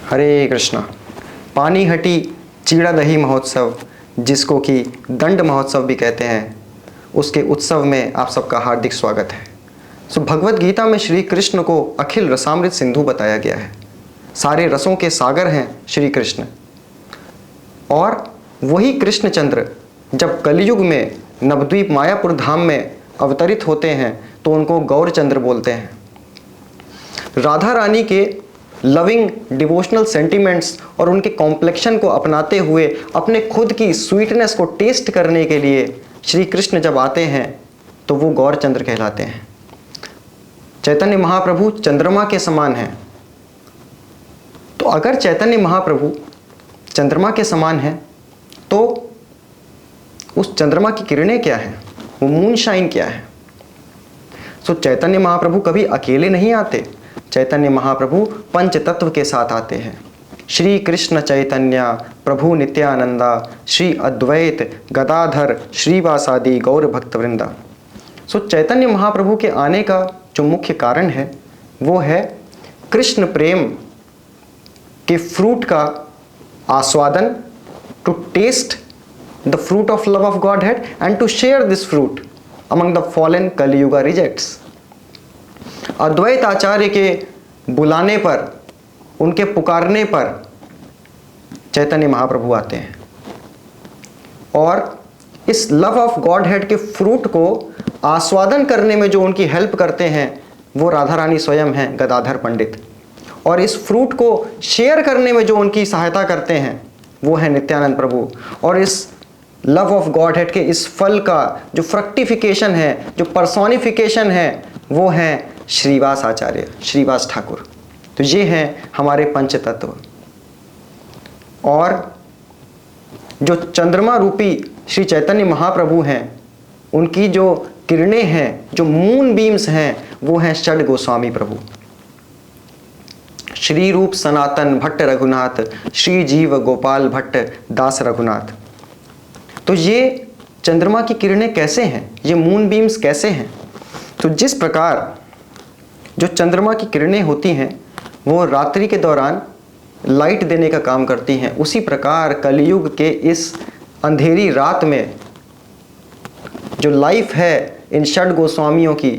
हरे कृष्णा। पानीहटी चीड़ा दही महोत्सव, जिसको कि दंड महोत्सव भी कहते हैं, उसके उत्सव में आप सबका हार्दिक स्वागत है। भगवत गीता में श्री कृष्ण को अखिल रसामृत सिंधु बताया गया है। सारे रसों के सागर हैं श्री कृष्ण। और वही कृष्णचंद्र जब कलयुग में नवद्वीप मायापुर धाम में अवतरित होते हैं तो उनको गौरचंद्र बोलते हैं। राधा रानी के लविंग डिवोशनल सेंटिमेंट्स और उनके कॉम्प्लेक्शन को अपनाते हुए अपने खुद की स्वीटनेस को टेस्ट करने के लिए श्री कृष्ण जब आते हैं तो वो गौरचंद्र कहलाते हैं। चैतन्य महाप्रभु चंद्रमा के समान हैं। तो अगर चैतन्य महाप्रभु चंद्रमा के समान हैं तो उस चंद्रमा की किरणें क्या हैं, वो मूनशाइन क्या है। चैतन्य महाप्रभु कभी अकेले नहीं आते। चैतन्य महाप्रभु पंच तत्व के साथ आते हैं। श्री कृष्ण चैतन्य प्रभु नित्यानंदा श्री अद्वैत गदाधर श्रीवासादि गौर भक्तवृंदा। चैतन्य महाप्रभु के आने का जो मुख्य कारण है वो है कृष्ण प्रेम के फ्रूट का आस्वादन, to taste the fruit of love of Godhead and to share this fruit among the fallen Kaliyuga rejects. Advaita Acharya के बुलाने पर, उनके पुकारने पर चैतन्य महाप्रभु आते हैं और इस लव ऑफ गॉड हेड के फ्रूट को आस्वादन करने में जो उनकी हेल्प करते हैं वो राधा रानी स्वयं हैं, गदाधर पंडित। और इस फ्रूट को शेयर करने में जो उनकी सहायता करते हैं वो है नित्यानंद प्रभु। और इस लव ऑफ गॉड हेड के इस फल का जो फ्रक्टिफिकेशन है, जो पर्सोनिफिकेशन है, वो है श्रीवास आचार्य, श्रीवास ठाकुर। तो ये हैं हमारे पंच तत्व। और जो चंद्रमा रूपी श्री चैतन्य महाप्रभु हैं, उनकी जो किरणें हैं, जो मून बीम्स हैं, वो हैं षड गोस्वामी प्रभु। श्री रूप सनातन भट्ट रघुनाथ श्री जीव गोपाल भट्ट दास रघुनाथ। तो ये चंद्रमा की किरणें कैसे हैं, ये मून बीम्स कैसे हैं। तो जिस प्रकार जो चंद्रमा की किरणें होती हैं वो रात्रि के दौरान लाइट देने का काम करती हैं, उसी प्रकार कलयुग के इस अंधेरी रात में जो लाइफ है इन षड गोस्वामियों की,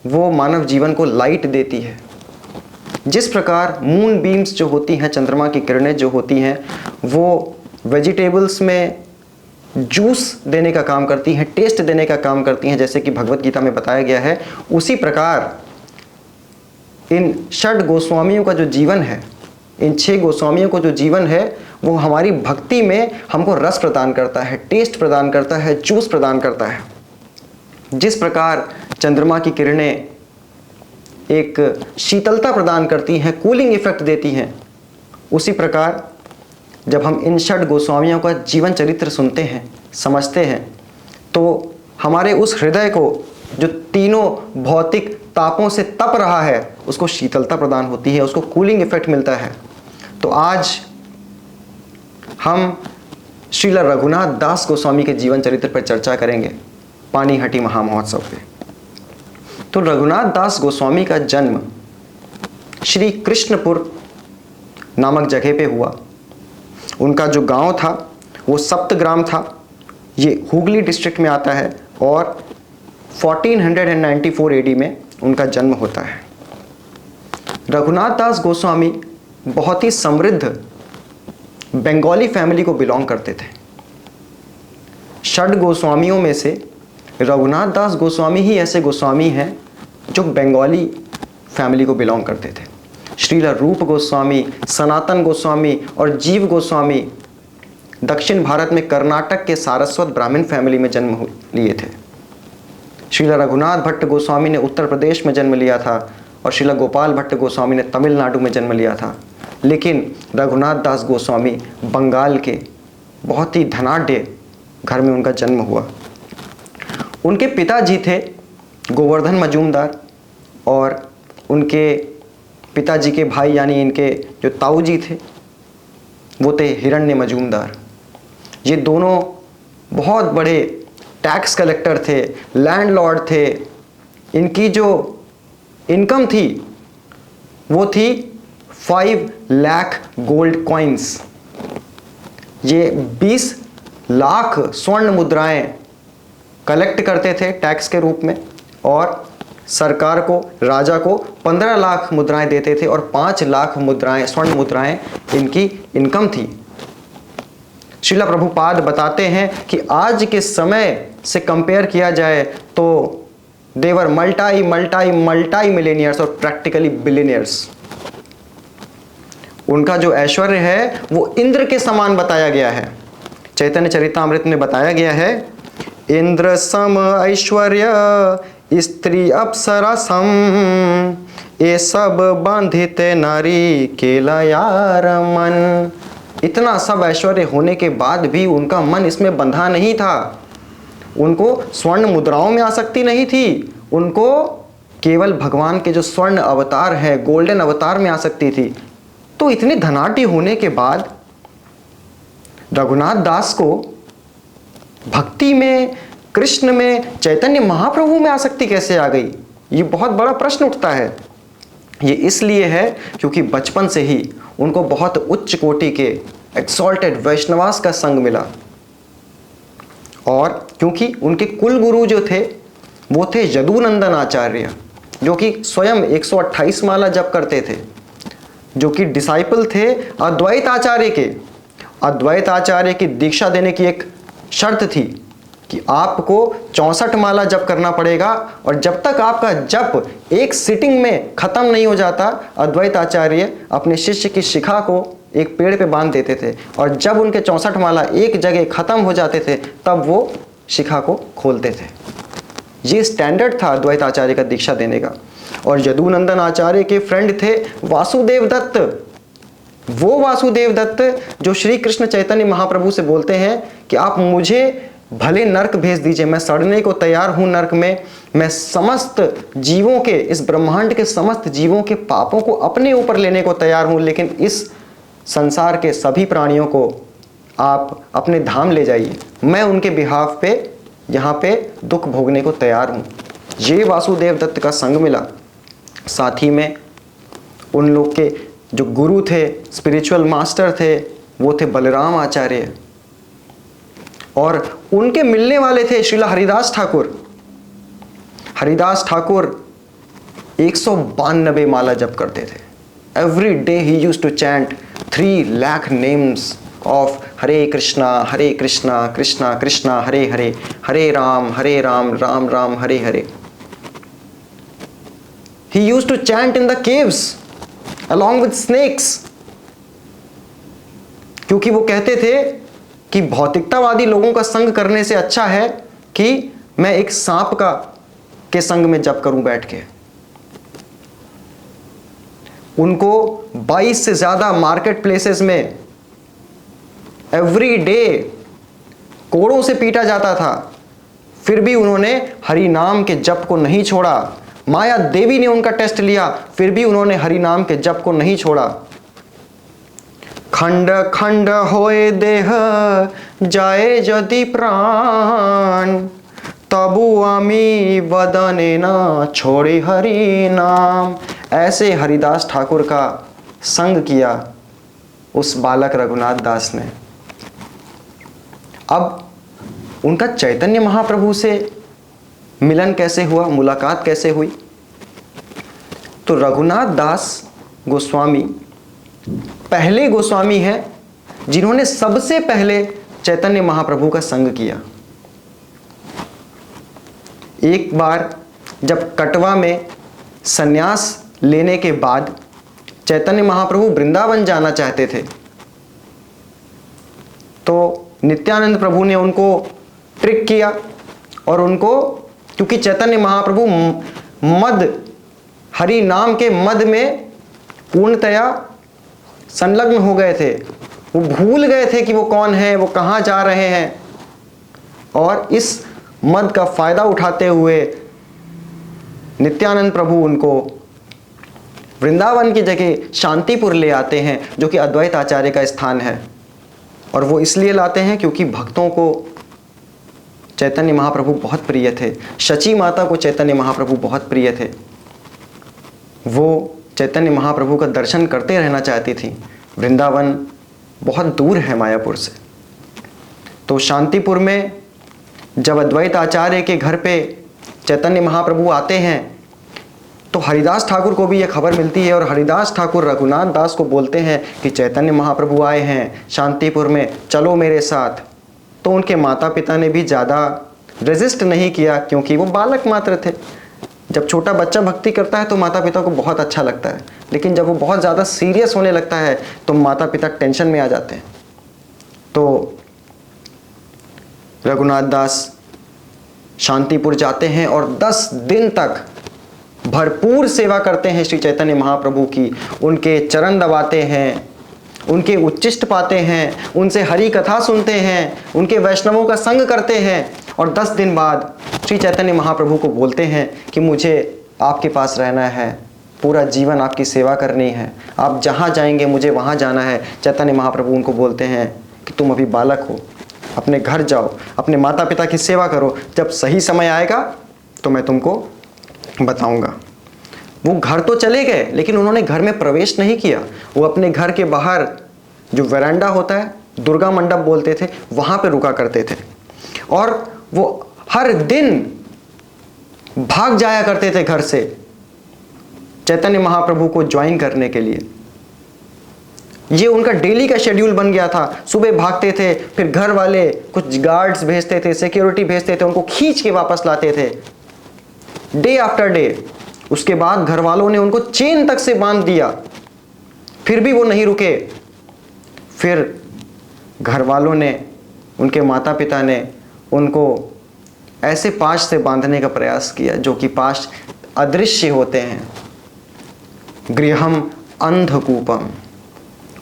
वो मानव जीवन को लाइट देती है। जिस प्रकार मून बीम्स जो होती हैं, चंद्रमा की किरणें जो होती हैं, वो वेजिटेबल्स में जूस देने का काम करती हैं, टेस्ट देने का काम करती हैं, जैसे कि भगवत गीता में बताया गया है। उसी प्रकार इन षड गोस्वामियों का जो जीवन है, इन 6 गोस्वामियों को जो जीवन है, वो हमारी भक्ति में हमको रस प्रदान करता है, टेस्ट प्रदान करता है, जूस प्रदान करता है। जिस प्रकार चंद्रमा की किरणें एक शीतलता प्रदान करती हैं, कूलिंग इफेक्ट देती हैं, उसी प्रकार जब हम इन षड गोस्वामियों का जीवन चरित्र सुनते हैं, समझते हैं, तो हमारे उस हृदय को जो तीनों भौतिक तापों से तप रहा है उसको शीतलता प्रदान होती है, उसको कूलिंग इफेक्ट मिलता है। तो आज हम श्रील रघुनाथ दास गोस्वामी के जीवन चरित्र पर चर्चा करेंगे पानीहटी महामहोत्सव पे। तो रघुनाथ दास गोस्वामी का जन्म श्री कृष्णपुर नामक जगह पे हुआ। उनका जो गांव था वो सप्तग्राम था, ये हुगली डिस्ट्रिक्ट में आता है और 1494 एडी में उनका जन्म होता है। रघुनाथ दास गोस्वामी बहुत ही समृद्ध बंगाली फैमिली को बिलोंग करते थे। षड गोस्वामियों में से रघुनाथ दास गोस्वामी ही ऐसे गोस्वामी हैं जो बंगाली फैमिली को बिलोंग करते थे। श्रील रूप गोस्वामी, सनातन गोस्वामी और जीव गोस्वामी दक्षिण भारत में कर्नाटक के सारस्वत ब्राह्मण फैमिली में जन्म लिए थे। श्रील रघुनाथ भट्ट गोस्वामी ने उत्तर प्रदेश में जन्म लिया था और श्रील गोपाल भट्ट गोस्वामी ने तमिलनाडु में जन्म लिया था। लेकिन रघुनाथ दास गोस्वामी बंगाल के बहुत ही धनाढ्य घर में उनका जन्म हुआ। उनके पिताजी थे गोवर्धन मजूमदार और उनके पिताजी के भाई यानी इनके जो ताऊ जी थे वो थे हिरण्य मजूमदार। ये दोनों बहुत बड़े टैक्स कलेक्टर थे, लैंडलॉर्ड थे। इनकी जो इनकम थी वो थी 5 लाख गोल्ड कॉइन्स, ये 20 लाख स्वर्ण मुद्राएं कलेक्ट करते थे टैक्स के रूप में, और सरकार को, राजा को 15 लाख मुद्राएं देते थे, और 5 लाख मुद्राएं, स्वर्ण मुद्राएं इनकी इनकम थी। श्रीला प्रभुपाद बताते हैं कि आज के समय से कंपेयर किया जाए तो देवर मल्टी मिलेनियर्स और प्रैक्टिकली बिलियनियर्स। उनका जो ऐश्वर्य है वो इंद्र के समान बताया गया है। चैतन्य चरितामृत में बताया गया है, इंद्र सम ऐश्वर्य स्त्री अप्सरा सम, ये सब बांधित नारी केला यार मन। इतना सब ऐश्वर्य होने के बाद भी उनका मन इसमें बंधा नहीं था। उनको स्वर्ण मुद्राओं में आसक्ति नहीं थी, उनको केवल भगवान के जो स्वर्ण अवतार हैं, गोल्डन अवतार में आसक्ति थी। तो इतने धनाढ्य होने के बाद रघुनाथ दास को भक्ति में, कृष्ण में, चैतन्य महाप्रभु में आसक्ति कैसे आ गई? ये बहुत बड़ा प्रश्न उठता है। ये इसलिए है क्योंकि बचपन से ही उनको बहुत उच्च कोटि के एक्सॉल्टेड वैष्णवास का संग मिला, और क्योंकि उनके कुल गुरु जो थे वो थे यदुनंदन आचार्य, जो कि स्वयं 128 माला जप करते थे, जो कि डिसाइपल थे अद्वैत आचार्य के। अद्वैत आचार्य की दीक्षा देने की एक शर्त थी कि आपको 64 माला जप करना पड़ेगा, और जब तक आपका जप एक सिटिंग में खत्म नहीं हो जाता, अद्वैत आचार्य अपने शिष्य की शिखा को एक पेड़ पे बांध देते थे, और जब उनके 64 माला एक जगह खत्म हो जाते थे तब वो शिखा को खोलते थे। ये स्टैंडर्ड था अद्वैत आचार्य का दीक्षा देने का। और यदुनंदन आचार्य के फ्रेंड थे वासुदेव दत्त। वो वासुदेव दत्त जो श्री कृष्ण चैतन्य महाप्रभु से बोलते हैं कि आप मुझे भले नर्क भेज दीजिए, मैं सड़ने को तैयार हूं नर्क में, मैं समस्त जीवों के, इस ब्रह्मांड के समस्त जीवों के पापों को अपने ऊपर लेने को तैयार हूं, लेकिन इस संसार के सभी प्राणियों को आप अपने धाम ले जाइए, मैं उनके बिहाफ पे यहाँ पे दुख भोगने को तैयार हूँ। ये वासुदेव दत्त का संग मिला। साथ ही में उन लोग के जो गुरु थे, स्पिरिचुअल मास्टर थे, वो थे बलराम आचार्य, और उनके मिलने वाले थे श्रीला हरिदास ठाकुर। हरिदास ठाकुर 192 माला जप करते थे। Every day he used to chant 3 lakh names of Hare Krishna Krishna Krishna Hare Hare, Hare Ram Ram Ram Hare Hare. He used to chant in the caves along with snakes, क्योंकि वो कहते थे कि भौतिकतावादी लोगों का संग करने से अच्छा है कि मैं एक सांप के संग में जप करूं बैठ के। उनको 22 से ज्यादा मार्केट प्लेसेस में एवरी डे कोड़ों से पीटा जाता था, फिर भी उन्होंने हरि नाम के जप को नहीं छोड़ा। माया देवी ने उनका टेस्ट लिया, फिर भी उन्होंने हरि नाम के जप को नहीं छोड़ा। खंड खंड होए देह जाए यदि प्राण, तबु आमी वदने ना छोड़े हरि नाम। ऐसे हरिदास ठाकुर का संग किया उस बालक रघुनाथ दास ने। अब उनका चैतन्य महाप्रभु से मिलन कैसे हुआ, मुलाकात कैसे हुई? तो रघुनाथ दास गोस्वामी पहले गोस्वामी हैं जिन्होंने सबसे पहले चैतन्य महाप्रभु का संग किया। एक बार जब कटवा में सन्यास लेने के बाद चैतन्य महाप्रभु वृंदावन जाना चाहते थे, तो नित्यानंद प्रभु ने उनको ट्रिक किया, और उनको, क्योंकि चैतन्य महाप्रभु मद, हरि नाम के मद में पूर्णतया संलग्न हो गए थे, वो भूल गए थे कि वो कौन है, वो कहाँ जा रहे हैं, और इस मद का फायदा उठाते हुए नित्यानंद प्रभु उनको वृंदावन की जगह शांतिपुर ले आते हैं, जो कि अद्वैत आचार्य का स्थान है। और वो इसलिए लाते हैं क्योंकि भक्तों को चैतन्य महाप्रभु बहुत प्रिय थे। शची माता को चैतन्य महाप्रभु बहुत प्रिय थे। वो चैतन्य महाप्रभु का दर्शन करते रहना चाहती थी। वृंदावन बहुत दूर है मायापुर से। तो शांतिपुर में जब अद्वैत आचार्य के घर पे चैतन्य महाप्रभु आते हैं तो हरिदास ठाकुर को भी ये खबर मिलती है और हरिदास ठाकुर रघुनाथ दास को बोलते हैं कि चैतन्य महाप्रभु आए हैं शांतिपुर में, चलो मेरे साथ। तो उनके माता पिता ने भी ज़्यादा रेजिस्ट नहीं किया क्योंकि वो बालक मात्र थे। जब छोटा बच्चा भक्ति करता है तो माता पिता को बहुत अच्छा लगता है, लेकिन जब वो बहुत ज़्यादा सीरियस होने लगता है तो माता पिता टेंशन में आ जाते हैं। तो रघुनाथ दास शांतिपुर जाते हैं और 10 दिन तक भरपूर सेवा करते हैं श्री चैतन्य महाप्रभु की। उनके चरण दबाते हैं, उनके उच्चिष्ट पाते हैं, उनसे हरि कथा सुनते हैं, उनके वैष्णवों का संग करते हैं। और 10 दिन बाद श्री चैतन्य महाप्रभु को बोलते हैं कि मुझे आपके पास रहना है, पूरा जीवन आपकी सेवा करनी है, आप जहाँ जाएंगे मुझे वहाँ जाना है। चैतन्य महाप्रभु उनको बोलते हैं कि तुम अभी बालक हो, अपने घर जाओ, अपने माता पिता की सेवा करो, जब सही समय आएगा तो मैं तुमको बताऊंगा। वो घर तो चले गए लेकिन उन्होंने घर में प्रवेश नहीं किया। वो अपने घर के बाहर जो वरांडा होता है, दुर्गा मंडप बोलते थे, वहाँ पे रुका करते थे और वो हर दिन भाग जाया करते थे घर से चैतन्य महाप्रभु को ज्वाइन करने के लिए। ये उनका डेली का शेड्यूल बन गया था। सुबह भागते थे, फिर घर वाले कुछ गार्ड्स भेजते थे, सिक्योरिटी भेजते थे, उनको खींच के वापस लाते थे डे आफ्टर डे। उसके बाद घर वालों ने उनको चेन तक से बांध दिया, फिर भी वो नहीं रुके। फिर घर वालों ने, उनके माता पिता ने उनको ऐसे पाश से बांधने का प्रयास किया जो कि पाश अदृश्य होते हैं, गृहम अंधकूपम।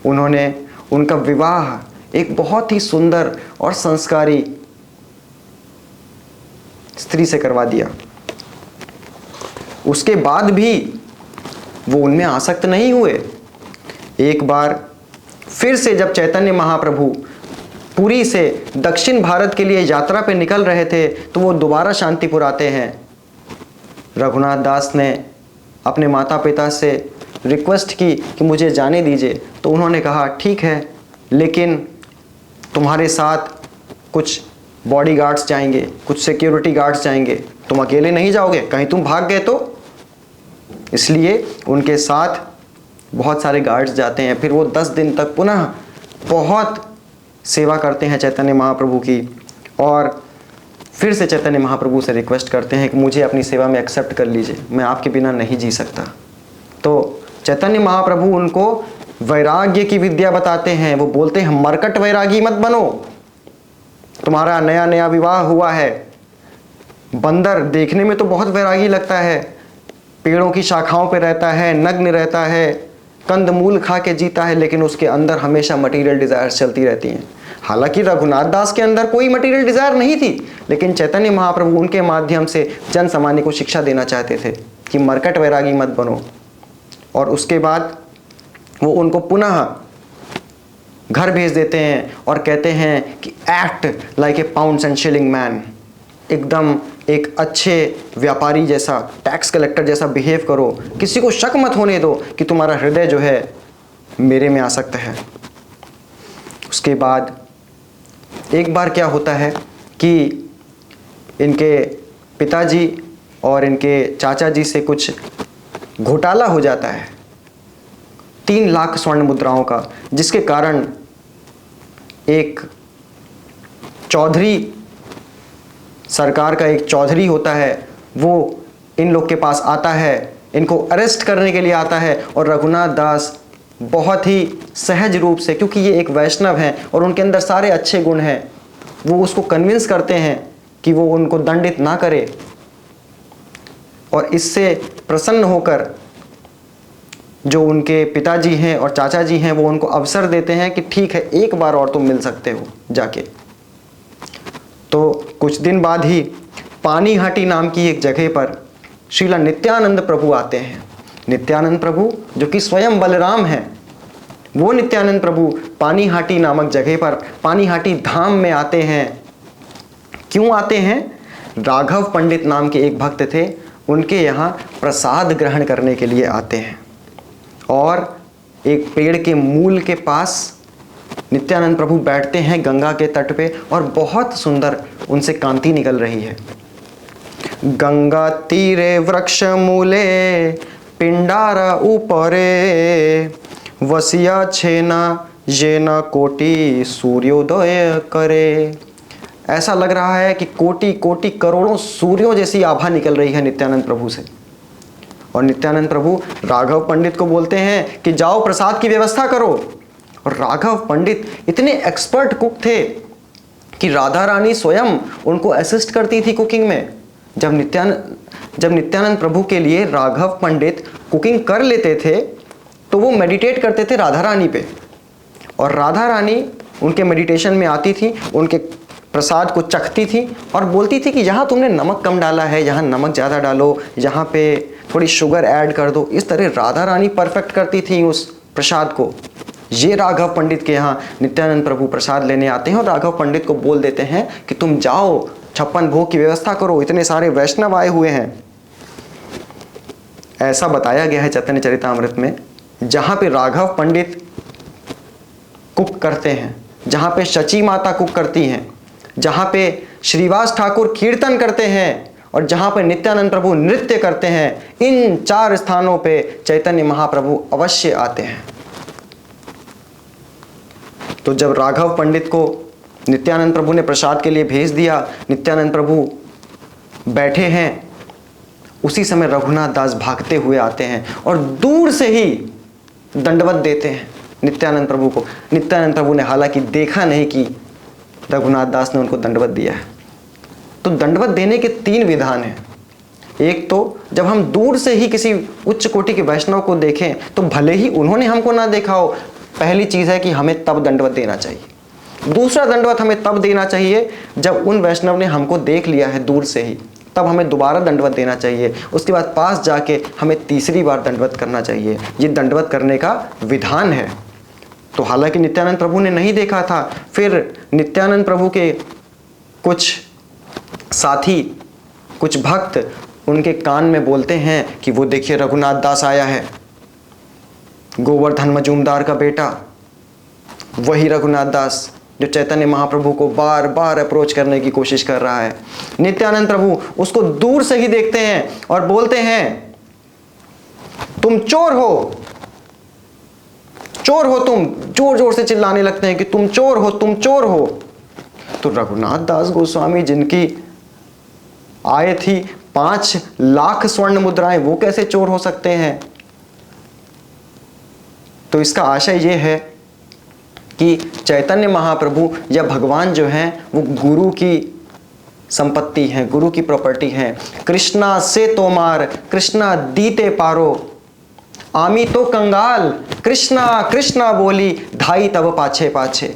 उन्होंने उनका विवाह एक बहुत ही सुंदर और संस्कारी स्त्री से करवा दिया। उसके बाद भी वो उनमें आसक्त नहीं हुए। एक बार फिर से जब चैतन्य महाप्रभु पुरी से दक्षिण भारत के लिए यात्रा पे निकल रहे थे तो वो दोबारा शांतिपुर आते हैं। रघुनाथ दास ने अपने माता पिता से रिक्वेस्ट की कि मुझे जाने दीजिए, तो उन्होंने कहा ठीक है, लेकिन तुम्हारे साथ कुछ बॉडीगार्ड्स जाएंगे, कुछ सिक्योरिटी गार्ड्स जाएंगे, तुम अकेले नहीं जाओगे, कहीं तुम भाग गए तो। इसलिए उनके साथ बहुत सारे गार्ड्स जाते हैं। फिर वो 10 दिन तक पुनः बहुत सेवा करते हैं चैतन्य महाप्रभु की और फिर से चैतन्य महाप्रभु से रिक्वेस्ट करते हैं कि मुझे अपनी सेवा में एक्सेप्ट कर लीजिए, मैं आपके बिना नहीं जी सकता। तो चैतन्य महाप्रभु उनको वैराग्य की विद्या बताते हैं। वो बोलते हैं मरकट वैरागी मत बनो, तुम्हारा नया नया विवाह हुआ है। बंदर देखने में तो बहुत वैरागी लगता है, पेड़ों की शाखाओं पे रहता है, नग्न रहता है, कंदमूल खा के जीता है, लेकिन उसके अंदर हमेशा मटेरियल डिज़ायर चलती रहती हैं। हालांकि रघुनाथ दास के अंदर कोई मटेरियल डिज़ायर नहीं थी, लेकिन चैतन्य महाप्रभु उनके माध्यम से जन सामान्य को शिक्षा देना चाहते थे कि मरकट वैरागी मत बनो। और उसके बाद वो उनको पुनः घर भेज देते हैं और कहते हैं कि act like a pounds and shilling man, एकदम एक अच्छे व्यापारी जैसा, टैक्स कलेक्टर जैसा बिहेव करो, किसी को शक मत होने दो कि तुम्हारा हृदय जो है मेरे में आसक्त है। उसके बाद एक बार क्या होता है कि इनके पिताजी और इनके चाचा जी से कुछ घोटाला हो जाता है 3 लाख स्वर्ण मुद्राओं का, जिसके कारण एक चौधरी, सरकार का एक चौधरी होता है, वो इन लोग के पास आता है, इनको अरेस्ट करने के लिए आता है। और रघुनाथ दास बहुत ही सहज रूप से, क्योंकि ये एक वैष्णव हैं और उनके अंदर सारे अच्छे गुण हैं, वो उसको कन्विंस करते हैं कि वो उनको दंडित ना करे। और इससे प्रसन्न होकर जो उनके पिताजी हैं और चाचा जी हैं वो उनको अवसर देते हैं कि ठीक है, एक बार और तुम मिल सकते हो जाके। तो कुछ दिन बाद ही पानीहाटी नाम की एक जगह पर श्रीला नित्यानंद प्रभु आते हैं। नित्यानंद प्रभु जो कि स्वयं बलराम हैं, वो नित्यानंद प्रभु पानीहाटी नामक जगह पर, पानीहाटी धाम में आते हैं। क्यों आते हैं? राघव पंडित नाम के एक भक्त थे, उनके यहाँ प्रसाद ग्रहण करने के लिए आते हैं। और एक पेड़ के मूल के पास नित्यानंद प्रभु बैठते हैं गंगा के तट पे, और बहुत सुंदर उनसे कांति निकल रही है। गंगा तीरे वृक्ष मूले पिंडार ऊपरे, वसिया छेना ये न कोटि सूर्योदय करे। ऐसा लग रहा है कि कोटि कोटि करोड़ों सूर्यों जैसी आभा निकल रही है नित्यानंद प्रभु से। और नित्यानंद प्रभु राघव पंडित को बोलते हैं कि जाओ प्रसाद की व्यवस्था करो। और राघव पंडित इतने एक्सपर्ट कुक थे कि राधा रानी स्वयं उनको असिस्ट करती थी कुकिंग में। जब नित्यानंद प्रभु के लिए राघव पंडित कुकिंग कर लेते थे तो वो मेडिटेट करते थे राधा रानी पे, और राधा रानी उनके मेडिटेशन में आती थी, उनके प्रसाद को चखती थी और बोलती थी कि यहाँ तुमने नमक कम डाला है, यहाँ नमक ज़्यादा डालो, यहाँ पे थोड़ी शुगर ऐड कर दो। इस तरह राधा रानी परफेक्ट करती थी उस प्रसाद को। ये राघव पंडित के यहाँ नित्यानंद प्रभु प्रसाद लेने आते हैं और राघव पंडित को बोल देते हैं कि तुम जाओ 56 भोग की व्यवस्था करो, इतने सारे वैष्णव आए हुए हैं। ऐसा बताया गया है चैतन्य चरितामृत में, जहाँ पे राघव पंडित कुक करते हैं, जहाँ पे शची माता कुक करती हैं, जहाँ पे श्रीवास ठाकुर कीर्तन करते हैं और जहाँ पे नित्यानंद प्रभु नृत्य करते हैं, इन 4 स्थानों पे चैतन्य महाप्रभु अवश्य आते हैं। तो जब राघव पंडित को नित्यानंद प्रभु ने प्रसाद के लिए भेज दिया, नित्यानंद प्रभु बैठे हैं, उसी समय रघुनाथ दास भागते हुए आते हैं और दूर से ही दंडवत देते हैं नित्यानंद प्रभु को। नित्यानंद प्रभु ने हालांकि देखा नहीं कि रघुनाथ दास ने उनको दंडवत दिया है। तो दंडवत देने के 3 विधान हैं। एक तो जब हम दूर से ही किसी उच्च कोटि के वैष्णव को देखें तो भले ही उन्होंने हमको ना देखा हो, पहली चीज़ है कि हमें तब दंडवत देना चाहिए। दूसरा दंडवत हमें तब देना चाहिए जब उन वैष्णव ने हमको देख लिया है दूर से ही, तब हमें दोबारा दंडवत देना चाहिए। उसके बाद पास जाके हमें तीसरी बार दंडवत करना चाहिए। ये दंडवत करने का विधान है। तो हालांकि नित्यानंद प्रभु ने नहीं देखा था, फिर नित्यानंद प्रभु के कुछ साथी, कुछ भक्त उनके कान में बोलते हैं कि वो देखिए रघुनाथ दास आया है, गोवर्धन मजूमदार का बेटा, वही रघुनाथ दास जो चैतन्य महाप्रभु को बार बार अप्रोच करने की कोशिश कर रहा है। नित्यानंद प्रभु उसको दूर से ही देखते हैं और बोलते हैं, तुम चोर हो, चोर हो तुम। जोर जोर से चिल्लाने लगते हैं कि तुम चोर हो, तुम चोर हो। तो रघुनाथ दास गोस्वामी जिनकी आय थी 5 लाख स्वर्ण मुद्राएं, वो कैसे चोर हो सकते हैं? तो इसका आशय यह है कि चैतन्य महाप्रभु या भगवान जो हैं वो गुरु की संपत्ति हैं, गुरु की प्रॉपर्टी हैं। कृष्णा से तोमार, कृष्णा दीते पारो, आमी तो कंगाल, कृष्णा कृष्णा बोली धाई तब पाछे पाछे।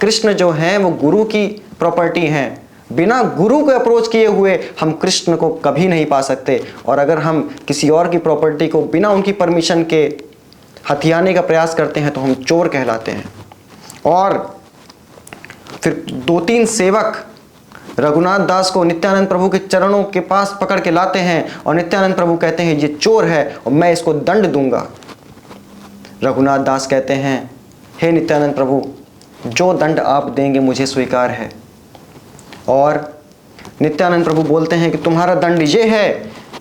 कृष्ण जो हैं वो गुरु की प्रॉपर्टी हैं। बिना गुरु को अप्रोच किए हुए हम कृष्ण को कभी नहीं पा सकते। और अगर हम किसी और की प्रॉपर्टी को बिना उनकी परमिशन के हथियाने का प्रयास करते हैं तो हम चोर कहलाते हैं। और फिर 2-3 सेवक रघुनाथ दास को नित्यानंद प्रभु के चरणों के पास पकड़ के लाते हैं और नित्यानंद प्रभु कहते हैं ये चोर है और मैं इसको दंड दूंगा। रघुनाथ दास कहते हैं, हे नित्यानंद प्रभु, जो दंड आप देंगे मुझे स्वीकार है। और नित्यानंद प्रभु बोलते हैं कि तुम्हारा दंड ये है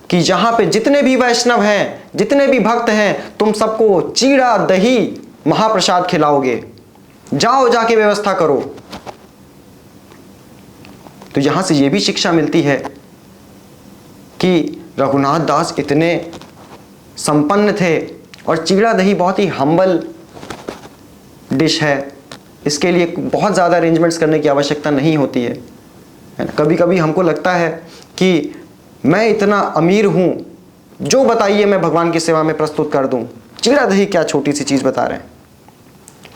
कि यहाँ पे जितने भी वैष्णव हैं, जितने भी भक्त हैं, तुम सबको चीड़ा दही महाप्रसाद खिलाओगे, जाओ जाके व्यवस्था करो। तो यहां से यह भी शिक्षा मिलती है कि रघुनाथ दास इतने संपन्न थे और चीड़ा दही बहुत ही हम्बल डिश है, इसके लिए बहुत ज़्यादा अरेंजमेंट्स करने की आवश्यकता नहीं होती है। कभी कभी हमको लगता है कि मैं इतना अमीर हूँ, जो बताइए मैं भगवान की सेवा में प्रस्तुत कर दूँ, चीड़ा दही क्या छोटी सी चीज़ बता रहे हैं।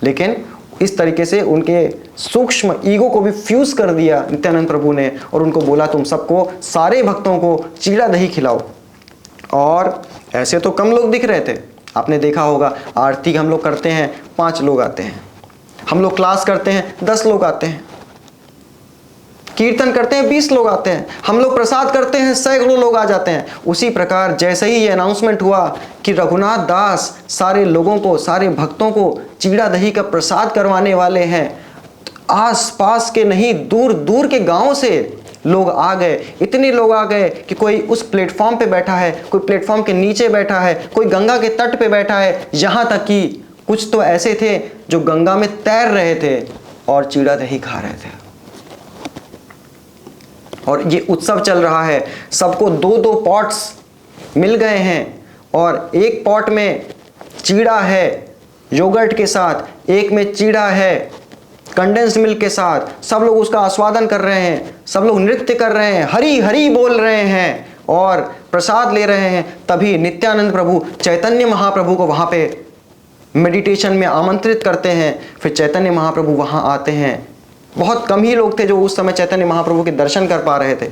लेकिन इस तरीके से उनके सूक्ष्म ईगो को भी फ्यूज कर दिया नित्यानंद प्रभु ने और उनको बोला तुम सबको, सारे भक्तों को चीड़ा दही खिलाओ। और ऐसे तो कम लोग दिख रहे थे, आपने देखा होगा आरती हम लोग करते हैं 5 लोग आते हैं, हम लोग क्लास करते हैं 10 लोग आते हैं। कीर्तन करते हैं 20 लोग आते हैं, हम लोग प्रसाद करते हैं सैकड़ों लोग आ जाते हैं। उसी प्रकार जैसे ही ये अनाउंसमेंट हुआ कि रघुनाथ दास सारे लोगों को, सारे भक्तों को चीड़ा दही का प्रसाद करवाने वाले हैं, आस पास के नहीं दूर दूर के गांव से लोग आ गए। इतने लोग आ गए कि कोई उस प्लेटफॉर्म पे बैठा है, कोई प्लेटफॉर्म के नीचे बैठा है, कोई गंगा के तट पे बैठा है, यहाँ तक कि कुछ तो ऐसे थे जो गंगा में तैर रहे थे और चीड़ा दही खा रहे थे। और ये उत्सव चल रहा है, सबको 2-2 पॉट्स मिल गए हैं और एक पॉट में चीड़ा है योगर्ट के साथ, एक में चीड़ा है कंडेंस्ड मिल्क के साथ। सब लोग उसका आस्वादन कर रहे हैं, सब लोग नृत्य कर रहे हैं, हरी हरी बोल रहे हैं और प्रसाद ले रहे हैं। तभी नित्यानंद प्रभु चैतन्य महाप्रभु को वहाँ पे मेडिटेशन में आमंत्रित करते हैं। फिर चैतन्य महाप्रभु वहाँ आते हैं। बहुत कम ही लोग थे जो उस समय चैतन्य महाप्रभु के दर्शन कर पा रहे थे।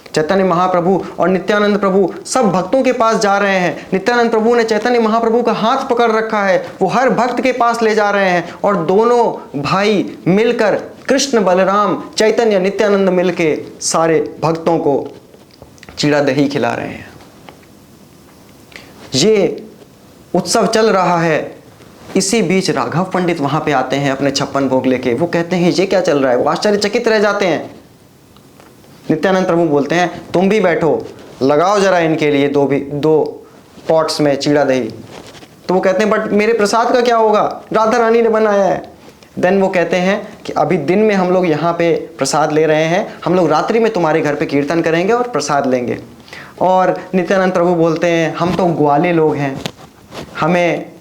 चैतन्य महाप्रभु और नित्यानंद प्रभु सब भक्तों के पास जा रहे हैं। नित्यानंद प्रभु ने चैतन्य महाप्रभु का हाथ पकड़ रखा है, वो हर भक्त के पास ले जा रहे हैं और दोनों भाई मिलकर, कृष्ण बलराम चैतन्य नित्यानंद मिलके सारे भक्तों को चीड़ा दही खिला रहे हैं। ये उत्सव चल रहा है। इसी बीच राघव पंडित वहां पे आते हैं अपने 56 भोग लेके। वो कहते हैं ये क्या चल रहा है, वो आश्चर्यचकित रह जाते हैं। नित्यानंद प्रभु बोलते हैं तुम भी बैठो, लगाओ जरा इनके लिए 2 पॉट्स में चीड़ा दही। तो वो कहते हैं बट मेरे प्रसाद का क्या होगा, राधा रानी ने बनाया है। देन वो कहते हैं कि अभी दिन में हम लोग यहाँ पे प्रसाद ले रहे हैं, हम लोग रात्रि में तुम्हारे घर पे कीर्तन करेंगे और प्रसाद लेंगे। और नित्यानंद प्रभु बोलते हैं हम तो ग्वाले लोग हैं, हमें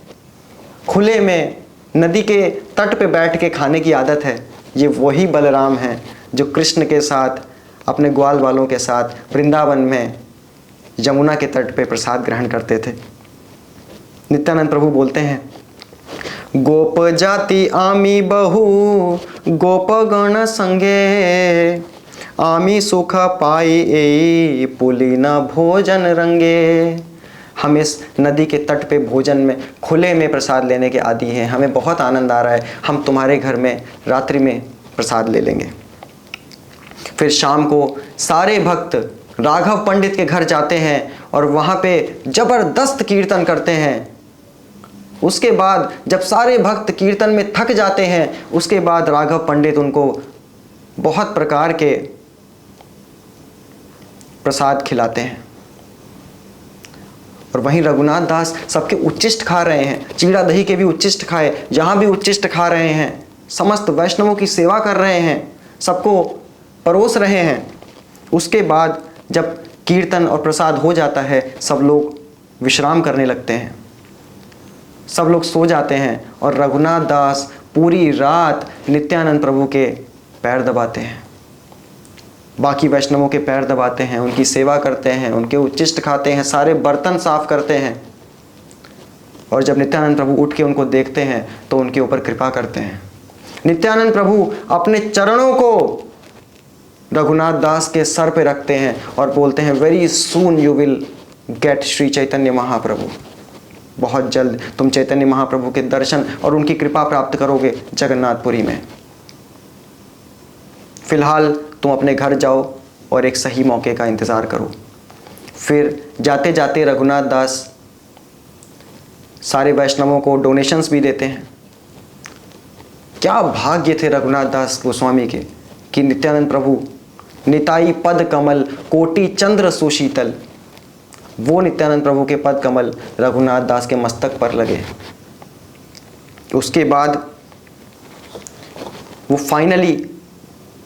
खुले में नदी के तट पे बैठ के खाने की आदत है। ये वही बलराम हैं जो कृष्ण के साथ, अपने ग्वाल वालों के साथ वृंदावन में यमुना के तट पे प्रसाद ग्रहण करते थे। नित्यानंद प्रभु बोलते हैं गोप जाति आमी बहु गोप गण संगे, आमी सुख पाई ए पुलिना भोजन रंगे। हम इस नदी के तट पे भोजन में खुले में प्रसाद लेने के आदी हैं, हमें बहुत आनंद आ रहा है, हम तुम्हारे घर में रात्रि में प्रसाद ले लेंगे। फिर शाम को सारे भक्त राघव पंडित के घर जाते हैं और वहाँ पे जबरदस्त कीर्तन करते हैं। उसके बाद जब सारे भक्त कीर्तन में थक जाते हैं, उसके बाद राघव पंडित उनको बहुत प्रकार के प्रसाद खिलाते हैं। और वहीं रघुनाथ दास सबके उच्चिष्ट खा रहे हैं, चीड़ा दही के भी उच्चिष्ट खाए, जहाँ भी उच्चिष्ट खा रहे हैं, समस्त वैष्णवों की सेवा कर रहे हैं, सबको परोस रहे हैं। उसके बाद जब कीर्तन और प्रसाद हो जाता है, सब लोग विश्राम करने लगते हैं, सब लोग सो जाते हैं और रघुनाथ दास पूरी रात नित्यानंद प्रभु के पैर दबाते हैं, बाकी वैष्णवों के पैर दबाते हैं, उनकी सेवा करते हैं, उनके उच्चिष्ट खाते हैं, सारे बर्तन साफ करते हैं। और जब नित्यानंद प्रभु उठ के उनको देखते हैं तो उनके ऊपर कृपा करते हैं। नित्यानंद प्रभु अपने चरणों को रघुनाथ दास के सर पे रखते हैं और बोलते हैं very soon you will get Shri Chaitanya Mahaprabhu. बहुत जल्द तुम चैतन्य महाप्रभु के दर्शन और उनकी कृपा प्राप्त करोगे जगन्नाथपुरी में। फिलहाल तुम अपने घर जाओ और एक सही मौके का इंतज़ार करो। फिर जाते जाते रघुनाथ दास सारे वैष्णवों को डोनेशंस भी देते हैं। क्या भाग्य थे रघुनाथ दास गोस्वामी के कि नित्यानंद प्रभु निताई पद कमल कोटि चंद्र सुशीतल, वो नित्यानंद प्रभु के पद कमल रघुनाथ दास के मस्तक पर लगे। उसके बाद वो फाइनली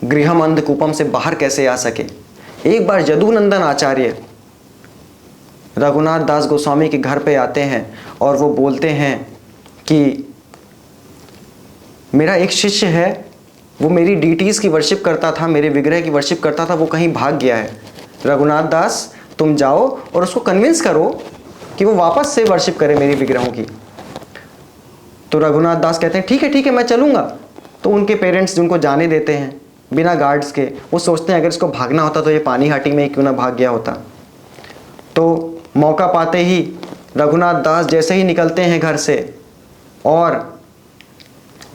गृहम अंधकूपम से बाहर कैसे आ सके। एक बार यदुनंदन आचार्य रघुनाथ दास गोस्वामी के घर पे आते हैं और वो बोलते हैं कि मेरा एक शिष्य है, वो मेरी डीटीज़ की वर्शिप करता था, मेरे विग्रह की वर्शिप करता था, वो कहीं भाग गया है। रघुनाथ दास तुम जाओ और उसको कन्विंस करो कि वो वापस से वर्शिप करे मेरी विग्रहों की। तो रघुनाथ दास कहते हैं ठीक है मैं चलूँगा। तो उनके पेरेंट्स उनको जाने देते हैं बिना गार्ड्स के। वो सोचते हैं अगर इसको भागना होता तो ये पानीहाटी में ही क्यों ना भाग गया होता। तो मौका पाते ही रघुनाथ दास जैसे ही निकलते हैं घर से और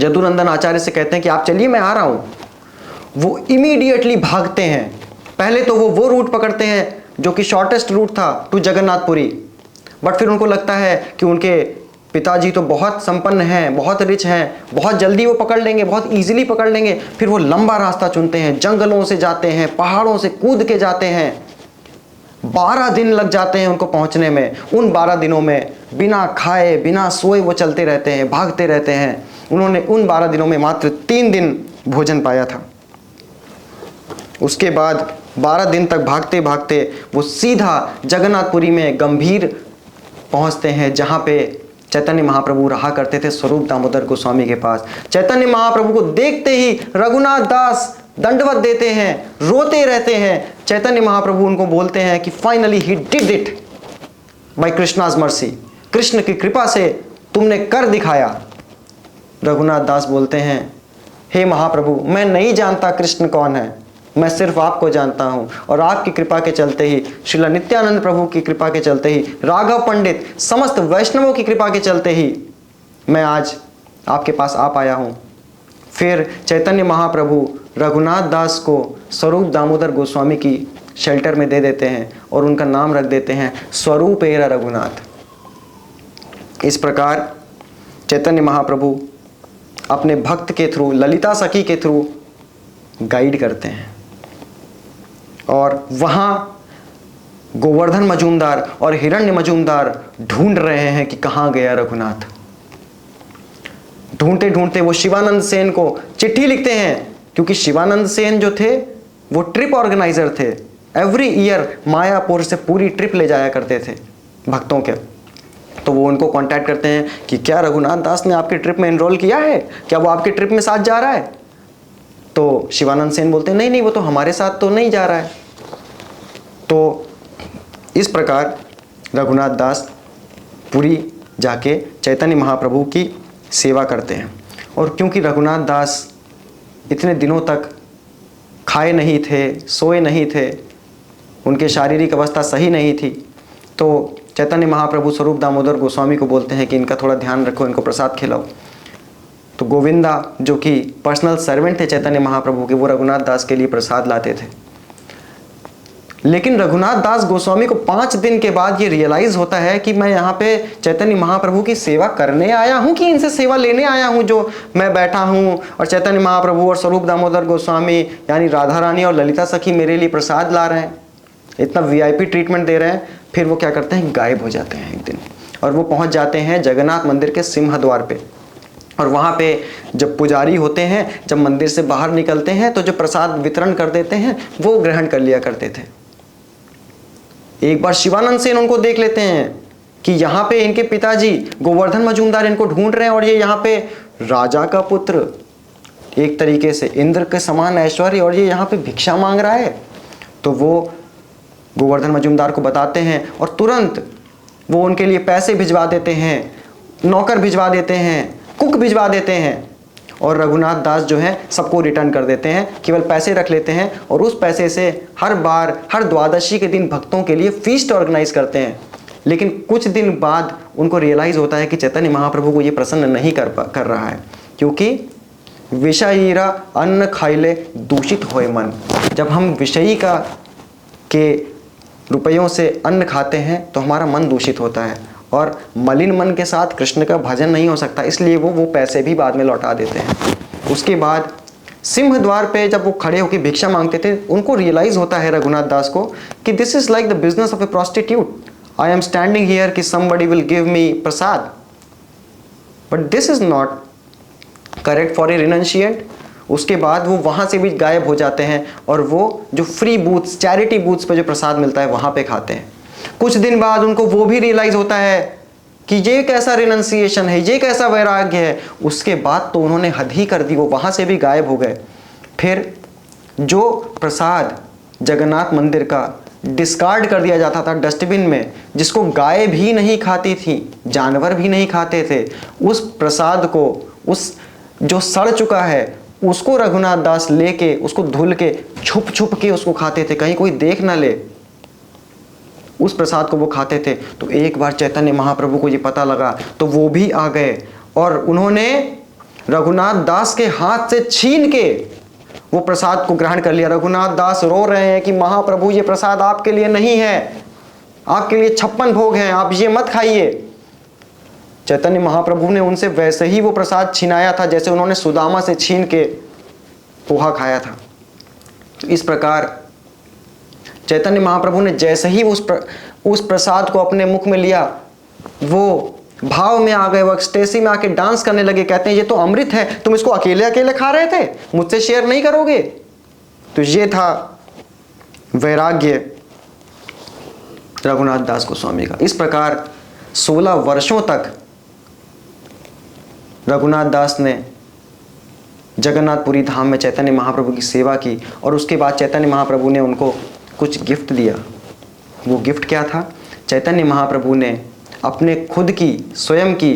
यदुनंदन आचार्य से कहते हैं कि आप चलिए मैं आ रहा हूँ। वो इमीडिएटली भागते हैं। पहले तो वो रूट पकड़ते हैं जो कि शॉर्टेस्ट रूट था टू जगन्नाथपुरी, बट फिर उनको लगता है कि उनके पिताजी तो बहुत संपन्न हैं, बहुत रिच हैं, बहुत जल्दी वो पकड़ लेंगे, बहुत इजीली पकड़ लेंगे। फिर वो लंबा रास्ता चुनते हैं, जंगलों से जाते हैं, पहाड़ों से कूद के जाते हैं। 12 दिन लग जाते हैं उनको पहुंचने में। उन 12 दिनों में बिना खाए बिना सोए वो चलते रहते हैं, भागते रहते हैं। उन्होंने उन 12 दिनों में मात्र 3 दिन भोजन पाया था। उसके बाद 12 दिन तक भागते भागते वो सीधा जगन्नाथपुरी में गंभीर पहुंचते हैं, जहां पे चैतन्य महाप्रभु रहा करते थे, स्वरूप दामोदर गोस्वामी के पास। चैतन्य महाप्रभु को देखते ही रघुनाथ दास दंडवत देते हैं, रोते रहते हैं। चैतन्य महाप्रभु उनको बोलते हैं कि finally he did it by Krishna's mercy, Krishna की कृपा से तुमने कर दिखाया। रघुनाथ दास बोलते हैं, हे महाप्रभु, मैं नहीं जानता कृष्ण कौन है, मैं सिर्फ आपको जानता हूं, और आपकी कृपा के चलते ही, श्रील नित्यानंद प्रभु की कृपा के चलते ही, राघव पंडित, समस्त वैष्णवों की कृपा के चलते ही मैं आज आपके पास आ पाया हूं। फिर चैतन्य महाप्रभु रघुनाथ दास को स्वरूप दामोदर गोस्वामी की शेल्टर में दे देते हैं और उनका नाम रख देते हैं स्वरूप एरा रघुनाथ। इस प्रकार चैतन्य महाप्रभु अपने भक्त के थ्रू, ललिता सखी के थ्रू गाइड करते हैं, और वहां गोवर्धन मजूमदार और हिरण्य मजूमदार ढूंढ रहे हैं कि कहां गया रघुनाथ। ढूंढते ढूंढते वो शिवानंद सेन को चिट्ठी लिखते हैं, क्योंकि शिवानंद सेन जो थे वो ट्रिप ऑर्गेनाइजर थे। एवरी ईयर मायापुर से पूरी ट्रिप ले जाया करते थे भक्तों के। तो वो उनको कांटेक्ट करते हैं कि क्या रघुनाथ दास ने आपकी ट्रिप में एनरोल किया है, क्या वो आपकी ट्रिप में साथ जा रहा है। तो शिवानंद सेन बोलते हैं, नहीं नहीं, वो तो हमारे साथ तो नहीं जा रहा है। तो इस प्रकार रघुनाथ दास पुरी जाके चैतन्य महाप्रभु की सेवा करते हैं। और क्योंकि रघुनाथ दास इतने दिनों तक खाए नहीं थे, सोए नहीं थे, उनके शारीरिक अवस्था सही नहीं थी, तो चैतन्य महाप्रभु स्वरूप दामोदर गोस्वामी को बोलते हैं कि इनका थोड़ा ध्यान रखो, इनको प्रसाद खिलाओ। तो गोविंदा, जो कि पर्सनल सर्वेंट थे चैतन्य महाप्रभु के, वो रघुनाथ दास के लिए प्रसाद लाते थे। लेकिन रघुनाथ दास गोस्वामी को 5 दिन के बाद ये रियलाइज होता है कि मैं यहाँ पे चैतन्य महाप्रभु की सेवा करने आया हूँ कि इनसे सेवा लेने आया हूँ। जो मैं बैठा हूँ और चैतन्य महाप्रभु और स्वरूप दामोदर गोस्वामी यानी राधा रानी और ललिता सखी मेरे लिए प्रसाद ला रहे हैं, इतना VIP ट्रीटमेंट दे रहे हैं। फिर वो क्या करते हैं, गायब हो जाते हैं एक दिन, और वो पहुँच जाते हैं जगन्नाथ मंदिर के सिंह द्वार पे। और वहाँ पे जब पुजारी होते हैं, जब मंदिर से बाहर निकलते हैं, तो जो प्रसाद वितरण कर देते हैं वो ग्रहण कर लिया करते थे। एक बार शिवानंद सेन उनको देख लेते हैं कि यहाँ पे इनके पिताजी गोवर्धन मजूमदार इनको ढूंढ रहे हैं, और ये यहाँ पे राजा का पुत्र, एक तरीके से इंद्र के समान ऐश्वर्य, और ये यहाँ पे भिक्षा मांग रहा है। तो वो गोवर्धन मजूमदार को बताते हैं, और तुरंत वो उनके लिए पैसे भिजवा देते हैं, नौकर भिजवा देते हैं, कुक भिजवा देते हैं। और रघुनाथ दास जो है सबको रिटर्न कर देते हैं, केवल पैसे रख लेते हैं, और उस पैसे से हर बार हर द्वादशी के दिन भक्तों के लिए फीस्ट ऑर्गेनाइज करते हैं। लेकिन कुछ दिन बाद उनको रियलाइज होता है कि चैतन्य महाप्रभु को ये प्रसन्न नहीं कर रहा है, क्योंकि विषयीरा अन्न खाइले दूषित होए मन। जब हम विषयी का के रुपयों से अन्न खाते हैं तो हमारा मन दूषित होता है, और मलिन मन के साथ कृष्ण का भजन नहीं हो सकता, इसलिए वो पैसे भी बाद में लौटा देते हैं। उसके बाद सिंह द्वार पे जब वो खड़े होकर भिक्षा मांगते थे, उनको रियलाइज होता है रघुनाथ दास को कि this is like the business of a prostitute. I am standing here कि somebody will give me prasad, but this is not correct for a renunciant. उसके बाद वो वहाँ से भी गायब हो जाते हैं, और वो जो फ्री बूथ्स, चैरिटी बूथ्स पे जो प्रसाद मिलता है वहाँ पे खाते हैं। कुछ दिन बाद उनको वो भी रियलाइज होता है कि ये कैसा रिनंसिएशन है, ये कैसा वैराग्य है। उसके बाद तो उन्होंने हद ही कर दी, वो वहाँ से भी गायब हो गए। फिर जो प्रसाद जगन्नाथ मंदिर का डिस्कार्ड कर दिया जाता था डस्टबिन में, जिसको गाय भी नहीं खाती थी, जानवर भी नहीं खाते थे, उस प्रसाद को, उस जो सड़ चुका है, उसको रघुनाथ दास लेके उसको धुल के छुप छुप के उसको खाते थे, कहीं कोई देख ना ले। उस प्रसाद को वो खाते थे। तो एक बार चैतन्य महाप्रभु को ये पता लगा, तो वो भी आ गए, और उन्होंने रघुनाथ दास के हाथ से छीन के वो प्रसाद को ग्रहण कर लिया। रघुनाथ दास रो रहे हैं कि महाप्रभु ये प्रसाद आपके लिए नहीं है, आपके लिए 56 भोग हैं, आप ये मत खाइए। चैतन्य महाप्रभु ने उनसे वैसे ही वो प्रसाद छीनाया था जैसे उन्होंने सुदामा से छीन के पोहा खाया था। तो इस प्रकार चैतन्य महाप्रभु ने जैसे ही उस प्रसाद को अपने मुख में लिया, वो भाव में आ गए, वो एक्सटेसी में आके डांस करने लगे। कहते हैं ये तो अमृत है, तुम इसको अकेले अकेले खा रहे थे, मुझसे शेयर नहीं करोगे। तो ये था वैराग्य रघुनाथ दास गोस्वामी का। इस प्रकार 16 वर्षों तक रघुनाथ दास ने जगन्नाथपुरी धाम में चैतन्य महाप्रभु की सेवा की और उसके बाद चैतन्य महाप्रभु ने उनको कुछ गिफ्ट दिया। वो गिफ्ट क्या था? चैतन्य महाप्रभु ने अपने खुद की स्वयं की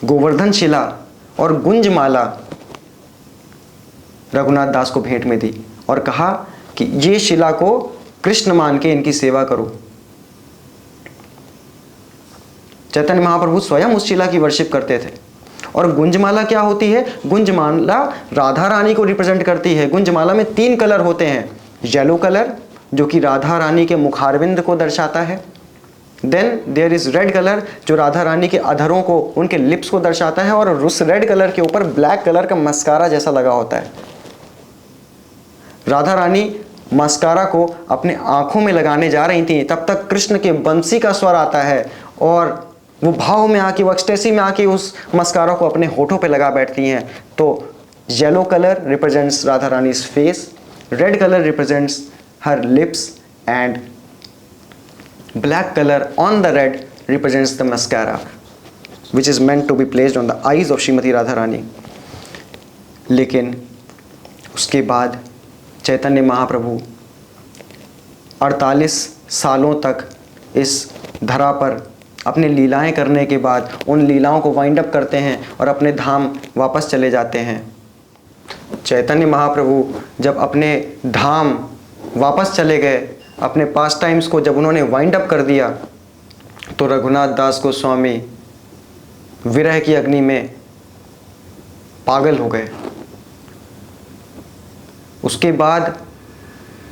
गोवर्धन शिला और गुंजमाला रघुनाथ दास को भेंट में दी और कहा कि ये शिला को कृष्ण मान के इनकी सेवा करो। चैतन्य महाप्रभु स्वयं उस शिला की वर्शिप करते थे। और गुंजमाला क्या होती है? गुंजमाला राधा रानी को रिप्रेजेंट करती है। गुंजमाला में 3 कलर होते हैं, येलो कलर जो कि राधा रानी के मुखारविंद को दर्शाता है, then there is red colour जो राधा रानी के अधरों को, उनके लिप्स को दर्शाता है, और उस रेड कलर के ऊपर ब्लैक कलर का मस्कारा जैसा लगा होता है। राधा रानी मस्कारा को अपने आंखों में लगाने जा रही थी, तब तक कृष्ण के बंसी का स्वर आता है और वो भाव में आके, वो एक्सटेसी में आके उस मस्कारा को अपने होठों पे लगा बैठती हैं। तो yellow colour represents Radha Rani's face, red colour represents her lips, and black color on the red represents the mascara which is meant to be placed on the eyes of Srimati Radha Rani। लेकिन उसके बाद चैतन्य महाप्रभु 48 सालों तक इस धरा पर अपनी लीलाएं करने के बाद उन लीलाओं को वाइंड अप करते हैं और अपने धाम वापस चले जाते हैं। चैतन्य महाप्रभु जब अपने धाम वापस चले गए, अपने पास टाइम्स को जब उन्होंने वाइंड अप कर दिया, तो रघुनाथ दास गोस्वामी विरह की अग्नि में पागल हो गए। उसके बाद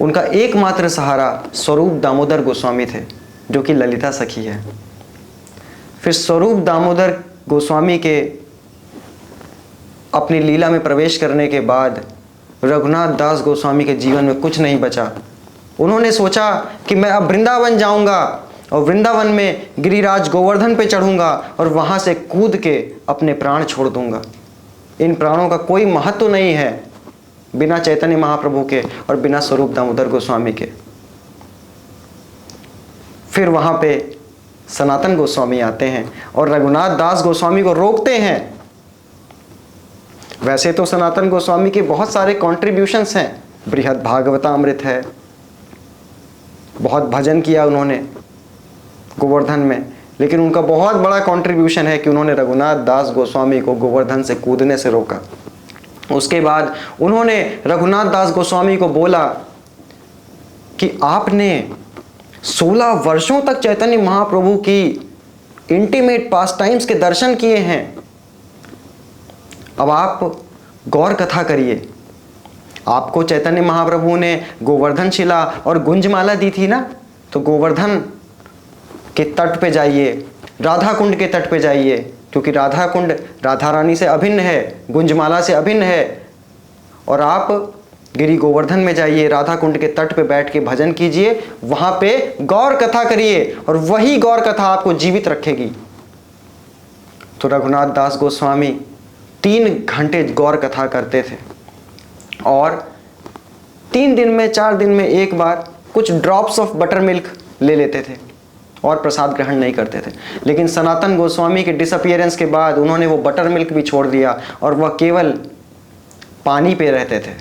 उनका एकमात्र सहारा स्वरूप दामोदर गोस्वामी थे जो कि ललिता सखी है। फिर स्वरूप दामोदर गोस्वामी के अपनी लीला में प्रवेश करने के बाद रघुनाथ दास गोस्वामी के जीवन में कुछ नहीं बचा। उन्होंने सोचा कि मैं अब वृंदावन जाऊंगा और वृंदावन में गिरिराज गोवर्धन पे चढ़ूंगा और वहां से कूद के अपने प्राण छोड़ दूंगा। इन प्राणों का कोई महत्व नहीं है बिना चैतन्य महाप्रभु के और बिना स्वरूप दामोदर गोस्वामी के। फिर वहां पे सनातन गोस्वामी आते हैं और रघुनाथ दास गोस्वामी को रोकते हैं। वैसे तो सनातन गोस्वामी के बहुत सारे कॉन्ट्रीब्यूशंस हैं, बृहद भागवतामृत है, बहुत भजन किया उन्होंने गोवर्धन में, लेकिन उनका बहुत बड़ा कंट्रीब्यूशन है कि उन्होंने रघुनाथ दास गोस्वामी को गोवर्धन से कूदने से रोका। उसके बाद उन्होंने रघुनाथ दास गोस्वामी को बोला कि आपने 16 वर्षों तक चैतन्य महाप्रभु की इंटीमेट पास टाइम्स के दर्शन किए हैं, अब आप गौर कथा करिए। आपको चैतन्य महाप्रभु ने गोवर्धन शिला और गुंजमाला दी थी ना, तो गोवर्धन के तट पे जाइए, राधा कुंड के तट पे जाइए, क्योंकि राधा कुंड राधा रानी से अभिन्न है, गुंजमाला से अभिन्न है। और आप गिरी गोवर्धन में जाइए, राधा कुंड के तट पे बैठ के भजन कीजिए, वहां पे गौर कथा करिए और वही गौर कथा आपको जीवित रखेगी। तो रघुनाथ दास गोस्वामी 3 घंटे गौर कथा करते थे और 3 दिन में 4 दिन में एक बार कुछ ड्रॉप्स ऑफ बटर मिल्क ले लेते थे और प्रसाद ग्रहण नहीं करते थे। लेकिन सनातन गोस्वामी के डिसअपियरेंस के बाद उन्होंने वो बटर मिल्क भी छोड़ दिया और वह केवल पानी पे रहते थे।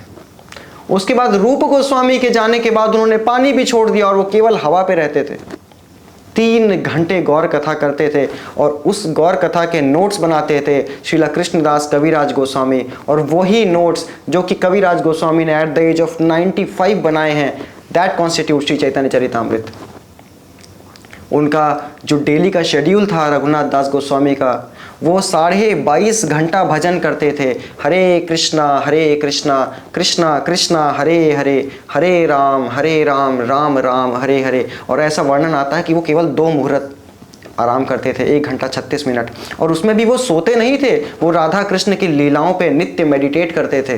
उसके बाद रूप गोस्वामी के जाने के बाद उन्होंने पानी भी छोड़ दिया और वो केवल हवा पे रहते थे। 3 घंटे गौर कथा करते थे और उस गौर कथा के नोट्स बनाते थे श्रीला कृष्णदास कविराज गोस्वामी, और वही नोट्स जो कि कविराज गोस्वामी ने एट द एज ऑफ 95 बनाए हैं, दैट कॉन्स्टिट्यूट श्री चैतन्य चरितामृत। उनका जो डेली का शेड्यूल था रघुनाथ दास गोस्वामी का, वो 22.5 घंटा भजन करते थे। हरे कृष्णा कृष्णा कृष्णा हरे हरे, हरे राम राम राम हरे हरे। और ऐसा वर्णन आता है कि वो केवल 2 मुहूर्त आराम करते थे, 1 घंटा 36 मिनट। और उसमें भी वो सोते नहीं थे, वो राधा कृष्ण की लीलाओं पे नित्य मेडिटेट करते थे।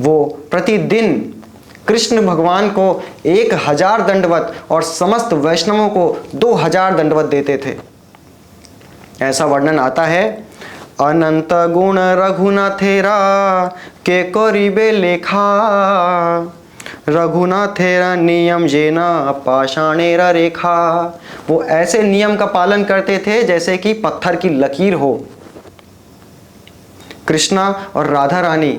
वो प्रतिदिन कृष्ण भगवान को 1000 दंडवत और समस्त वैष्णवों को 2000 दंडवत देते थे। ऐसा वर्णन आता है, अनंत गुण रघुनाथेरा के करीबे लेखा, रघुनाथेरा नियम जेना पाषाणेरा रेखा। वो ऐसे नियम का पालन करते थे जैसे कि पत्थर की लकीर हो। कृष्णा और राधा रानी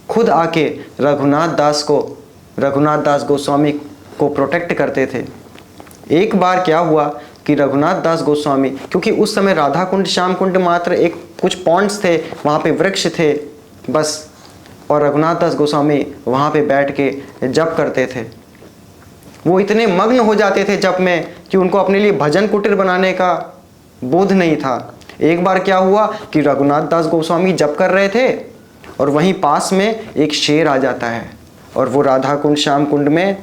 खुद आके रघुनाथ दास गोस्वामी को प्रोटेक्ट करते थे। एक बार क्या हुआ कि रघुनाथ दास गोस्वामी, क्योंकि उस समय राधा कुंड श्याम कुंड मात्र एक कुछ पॉइंट्स थे, वहाँ पे वृक्ष थे बस, और रघुनाथ दास गोस्वामी वहाँ पे बैठ के जप करते थे। वो इतने मग्न हो जाते थे जप में कि उनको अपने लिए भजन कुटीर बनाने का बोध नहीं था। एक बार क्या हुआ कि रघुनाथ दास गोस्वामी जप कर रहे थे और वहीं पास में एक शेर आ जाता है और वो राधा कुंड श्याम कुंड में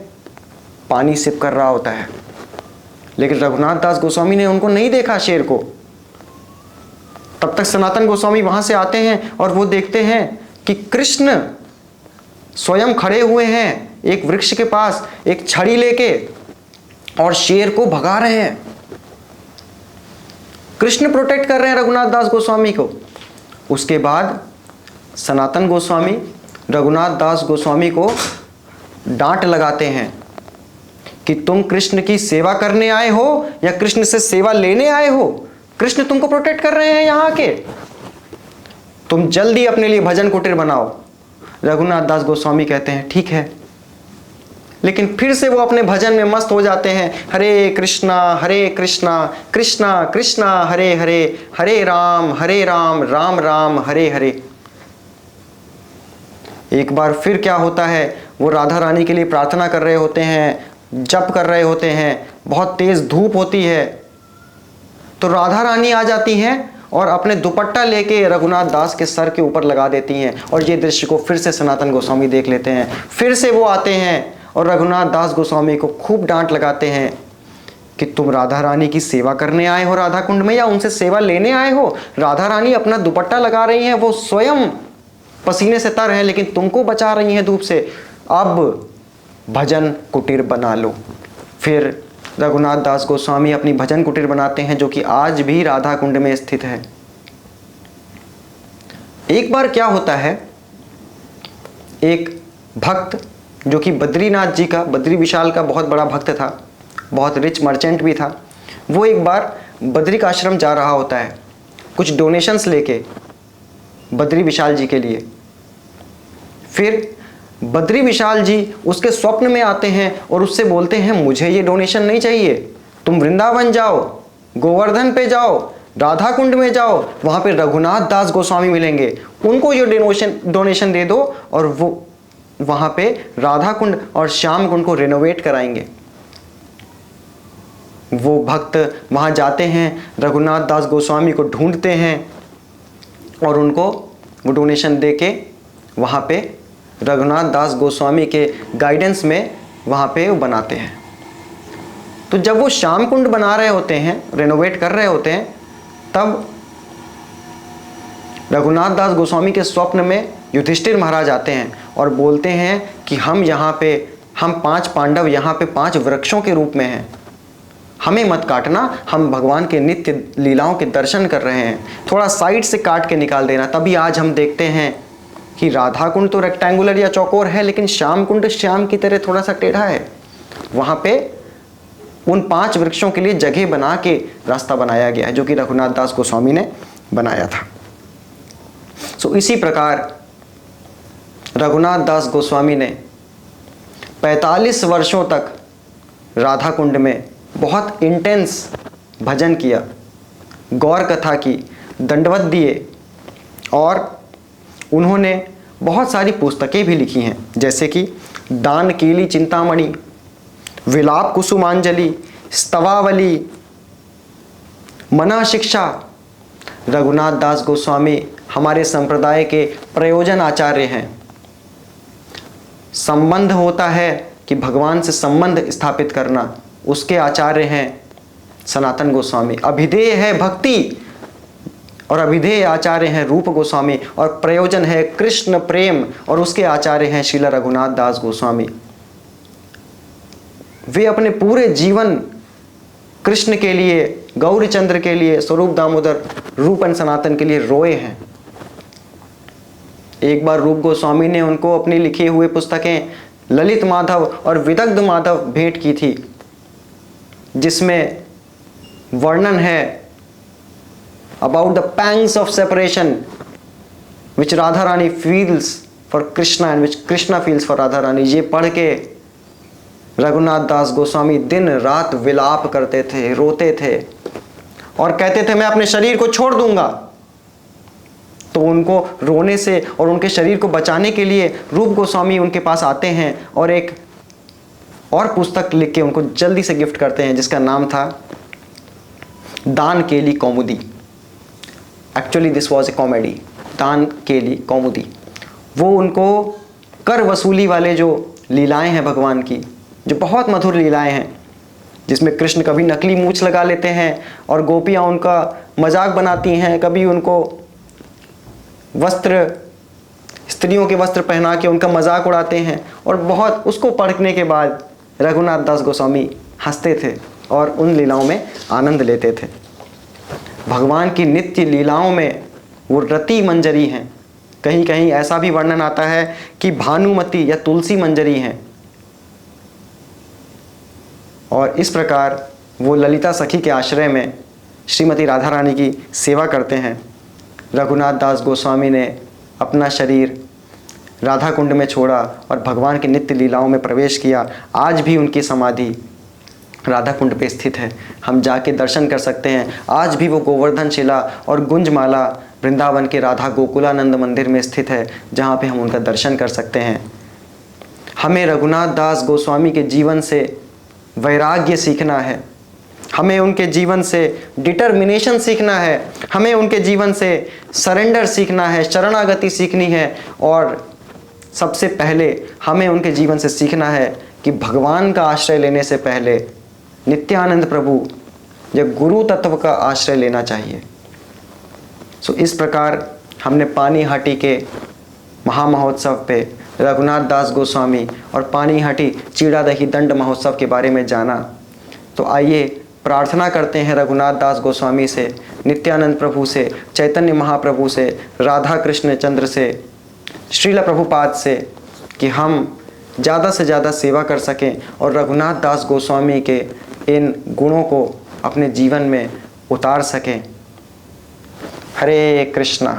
पानी सिप कर रहा होता है, लेकिन रघुनाथ दास गोस्वामी ने उनको नहीं देखा शेर को। तब तक सनातन गोस्वामी वहां से आते हैं और वो देखते हैं कि कृष्ण स्वयं खड़े हुए हैं एक वृक्ष के पास एक छड़ी लेके और शेर को भगा रहे हैं। कृष्ण प्रोटेक्ट कर रहे हैं रघुनाथ दास गोस्वामी को। उसके बाद सनातन गोस्वामी रघुनाथ दास गोस्वामी को डांट लगाते हैं कि तुम कृष्ण की सेवा करने आए हो या कृष्ण से सेवा लेने आए हो? कृष्ण तुमको प्रोटेक्ट कर रहे हैं यहाँ के, तुम जल्दी अपने लिए भजन कुटीर बनाओ। रघुनाथ दास गोस्वामी कहते हैं ठीक है, लेकिन फिर से वो अपने भजन में मस्त हो जाते हैं। हरे कृष्णा कृष्णा कृष्णा हरे हरे, हरे राम राम राम हरे हरे। एक बार फिर क्या होता है, वो राधा रानी के लिए प्रार्थना कर रहे होते हैं, जप कर रहे होते हैं, बहुत तेज धूप होती है, तो राधा रानी आ जाती हैं और अपने दुपट्टा लेके रघुनाथ दास के सर के ऊपर लगा देती हैं। और ये दृश्य को फिर से सनातन गोस्वामी देख लेते हैं। फिर से वो आते हैं और रघुनाथ दास गोस्वामी को खूब डांट लगाते हैं कि तुम राधा रानी की सेवा करने आए हो राधा कुंड में या उनसे सेवा लेने आए हो? राधा रानी अपना दुपट्टा लगा रही हैं, वो स्वयं पसीने से तर हैं, लेकिन तुमको बचा रही हैं धूप से। अब भजन कुटीर बना लो। फिर रघुनाथ दास गोस्वामी अपनी भजन कुटीर बनाते हैं जो कि आज भी राधा कुंड में स्थित है। एक बार क्या होता है, एक भक्त जो कि बद्रीनाथ जी का, बद्री विशाल का बहुत बड़ा भक्त था, बहुत रिच मर्चेंट भी था, वो एक बार बद्रिक आश्रम जा रहा होता है कुछ डोनेशंस लेके बद्री विशाल जी के लिए। फिर बद्री विशाल जी उसके स्वप्न में आते हैं और उससे बोलते हैं मुझे ये डोनेशन नहीं चाहिए, तुम वृंदावन जाओ, गोवर्धन पे जाओ, राधा कुंड में जाओ, वहाँ पे रघुनाथ दास गोस्वामी मिलेंगे, उनको ये डोनेशन दे दो और वो वहाँ पे राधा कुंड और श्याम कुंड को रेनोवेट कराएंगे। वो भक्त वहाँ जाते हैं, रघुनाथ दास गोस्वामी को ढूंढते हैं और उनको वो डोनेशन दे के वहाँ पे रघुनाथ दास गोस्वामी के गाइडेंस में वहाँ पे वो बनाते हैं। तो जब वो श्याम कुंड बना रहे होते हैं, रेनोवेट कर रहे होते हैं, तब रघुनाथ दास गोस्वामी के स्वप्न में युधिष्ठिर महाराज आते हैं और बोलते हैं कि हम 5 पांडव यहाँ पे 5 वृक्षों के रूप में हैं, हमें मत काटना, हम भगवान के नित्य लीलाओं के दर्शन कर रहे हैं, थोड़ा साइड से काट के निकाल देना। तभी आज हम देखते हैं कि राधा कुंड तो रेक्टेंगुलर या चौकोर है, लेकिन श्याम कुंड श्याम की तरह थोड़ा सा टेढ़ा है। वहाँ पे उन 5 वृक्षों के लिए जगह बना के रास्ता बनाया गया है, जो कि रघुनाथ दास गोस्वामी ने बनाया था। सो इसी प्रकार रघुनाथ दास गोस्वामी ने 45 वर्षों तक राधा कुंड में बहुत इंटेंस भजन किया, गौर कथा की, दंडवत दिए, और उन्होंने बहुत सारी पुस्तकें भी लिखी हैं, जैसे कि दान कीली चिंतामणि, विलाप कुसुमांजलि, स्तवावली, मना शिक्षा। रघुनाथ दास गोस्वामी हमारे संप्रदाय के प्रयोजन आचार्य हैं। संबंध होता है कि भगवान से संबंध स्थापित करना, उसके आचार्य हैं सनातन गोस्वामी। अभिधेय है भक्ति और अभिधेय आचार्य हैं रूप गोस्वामी, और प्रयोजन है कृष्ण प्रेम और उसके आचार्य हैं श्रील रघुनाथ दास गोस्वामी। वे अपने पूरे जीवन कृष्ण के लिए, गौरीचंद्र के लिए, स्वरूप दामोदर, रूपन सनातन के लिए रोए हैं। एक बार रूप गोस्वामी ने उनको अपनी लिखी हुई पुस्तकें ललित माधव और विदग्ध माधव भेंट की थी, जिसमें वर्णन है about the pangs of separation which Radha Rani feels for Krishna and which Krishna feels for Radha Rani. ये पढ़ के रघुनाथ दास गोस्वामी दिन रात विलाप करते थे, रोते थे और कहते थे मैं अपने शरीर को छोड़ दूंगा। तो उनको रोने से और उनके शरीर को बचाने के लिए रूप गोस्वामी उनके पास आते हैं और एक और पुस्तक लिख के उनको जल्दी से गिफ्ट करते हैं, जिसका नाम था Dan Keli Kaumudi. Actually this was a comedy, Dan Keli कौमुदी। वो उनको कर वसूली वाले जो लीलाएं हैं भगवान की, जो बहुत मधुर लीलाएं हैं, जिसमें कृष्ण कभी नकली मूंछ लगा लेते हैं और गोपियां उनका मजाक बनाती हैं, कभी उनको वस्त्र, स्त्रियों के वस्त्र पहना के उनका मजाक उड़ाते हैं, और बहुत उसको पढ़ने के बाद रघुनाथ दास गोस्वामी हंसते थे और उन लीलाओं में आनंद लेते थे। भगवान की नित्य लीलाओं में वो रति मंजरी हैं। कहीं कहीं ऐसा भी वर्णन आता है कि भानुमति या तुलसी मंजरी हैं। और इस प्रकार वो ललिता सखी के आश्रय में श्रीमती राधा रानी की सेवा करते हैं। रघुनाथ दास गोस्वामी ने अपना शरीर राधा कुंड में छोड़ा और भगवान की नित्य लीलाओं में प्रवेश किया। आज भी उनकी समाधि राधा कुंड पे स्थित है, हम जाके दर्शन कर सकते हैं। आज भी वो गोवर्धन शिला और गुंजमाला वृंदावन के राधा गोकुलानंद मंदिर में स्थित है, जहाँ पे हम उनका दर्शन कर सकते हैं। हमें रघुनाथ दास गोस्वामी के जीवन से वैराग्य सीखना है, हमें उनके जीवन से डिटर्मिनेशन सीखना है, हमें उनके जीवन से सरेंडर सीखना है, शरणागति सीखनी है, और सबसे पहले हमें उनके जीवन से सीखना है कि भगवान का आश्रय लेने से पहले नित्यानंद प्रभु या गुरु तत्व का आश्रय लेना चाहिए। सो इस प्रकार हमने पानीहाटी के महामहोत्सव पे रघुनाथ दास गोस्वामी और पानीहाटी चीड़ादही दंड महोत्सव के बारे में जाना। तो आइए प्रार्थना करते हैं रघुनाथ दास गोस्वामी से, नित्यानंद प्रभु से, चैतन्य महाप्रभु से, राधा कृष्ण चंद्र से, श्रील प्रभुपाद से, कि हम ज़्यादा से ज़्यादा सेवा कर सकें और रघुनाथ दास गोस्वामी के इन गुणों को अपने जीवन में उतार सकें। हरे कृष्णा।